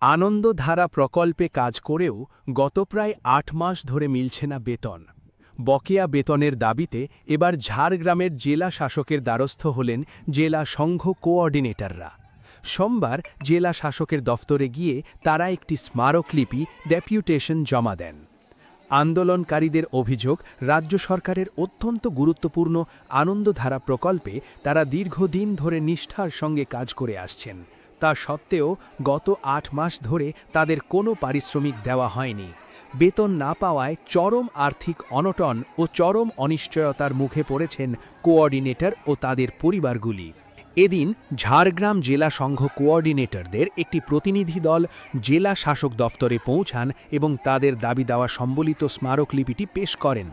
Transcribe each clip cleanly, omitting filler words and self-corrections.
আনন্দধারা প্রকল্পে কাজ করেও গত প্রায় ৮ মাস ধরে মিলছে না বেতন। বকেয়া বেতনের দাবিতে এবার ঝাড়গ্রামের জেলা শাসকের দ্বারস্থ হলেন জেলা সংঘ কোঅর্ডিনেটররা। সোমবার জেলা শাসকের দফতরে গিয়ে তারা একটি স্মারকলিপি ডেপুটেশন জমা দেন। আন্দোলনকারীদের অভিযোগ, রাজ্য সরকারের অত্যন্ত গুরুত্বপূর্ণ আনন্দধারা প্রকল্পে তারা দীর্ঘদিন ধরে নিষ্ঠার সঙ্গে কাজ করে আসছেন। তা সত্ত্বেও গত ৮ মাস ধরে তাদের কোনো পারিশ্রমিক দেওয়া হয়নি। বেতন না পাওয়ায় চরম আর্থিক অনটন ও চরম অনিশ্চয়তার মুখে পড়েছেন কোঅর্ডিনেটর ও তাদের পরিবারগুলি। এদিন ঝাড়গ্রাম জেলা সংঘ কোঅর্ডিনেটরদের একটি প্রতিনিধি দল জেলা শাসক দফতরে পৌঁছান এবং তাদের দাবি দেওয়া সম্বলিত স্মারকলিপিটি পেশ করেন।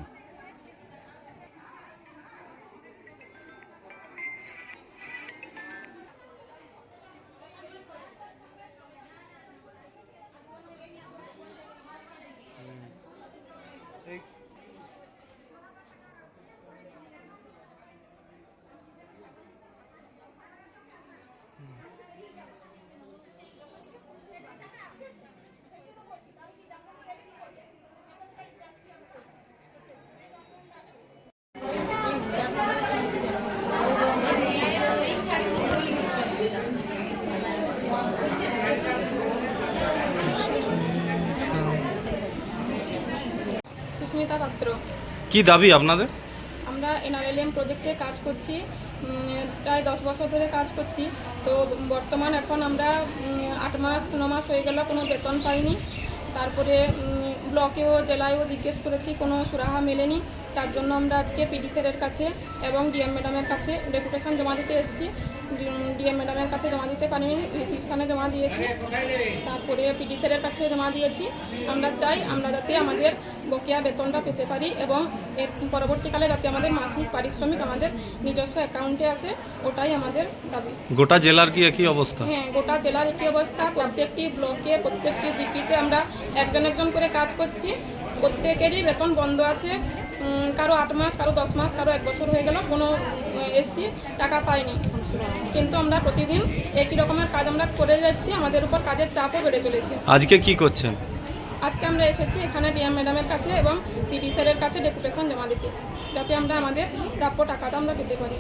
সুস্মিতা পাত্র। কি দাবি আপনাদের? আমরা এনআরএলএম প্রজেক্টে কাজ করছি, প্রায় 10 বছর ধরে কাজ করছি। তো বর্তমান এখন আমরা 8 মাস 9 মাস হয়ে গেল কোনো বেতন পাইনি। তারপরে ব্লকেও জেলায়ও জিজ্ঞেস করেছি, কোনো সুরাহা মেলেনি। তার জন্য আমরা আজকে পিডি স্যারের কাছে এবং ডিএম ম্যাডামের কাছে ডেপুটেশন জমা দিতে এসেছি। ডিএম ম্যাডামের কাছে জমা দিতে পারিনি, রিসিপশানে জমা দিয়েছি, তারপরে পিডি স্যারের কাছে জমা দিয়েছি। আমরা চাই আমরা যাতে আমাদের বকেয়া বেতনটা পেতে পারি এবং এর পরবর্তীকালে যাতে আমাদের মাসিক পারিশ্রমিক আমাদের নিজস্ব অ্যাকাউন্টে আসে, ওটাই আমাদের দাবি। গোটা জেলার কি একই অবস্থা? হ্যাঁ, গোটা জেলার একই অবস্থা। প্রত্যেকটি ব্লকে, প্রত্যেকটি জিপিতে আমরা একজন একজন করে কাজ করছি। প্রত্যেকেরই বেতন বন্ধ আছে। কারো 8 মাস, কারো 10 মাস, কারো 1 বছর হয়ে গেল, কোনো এসছি টাকা পাইনি। কিন্তু আমরা প্রতিদিন একই রকমের কাজ আমরা করে যাচ্ছি, আমাদের উপর কাজের চাপও বেড়ে চলেছে। আজকে কি করছেন? আজকে আমরা এসেছি এখানে ডিএম ম্যাডামের কাছে এবং পিডি স্যারের কাছে ডেপুটেশন জমা দিতে, যাতে আমরা আমাদের প্রাপ্য টাকাটা আমরা পেতে পারি।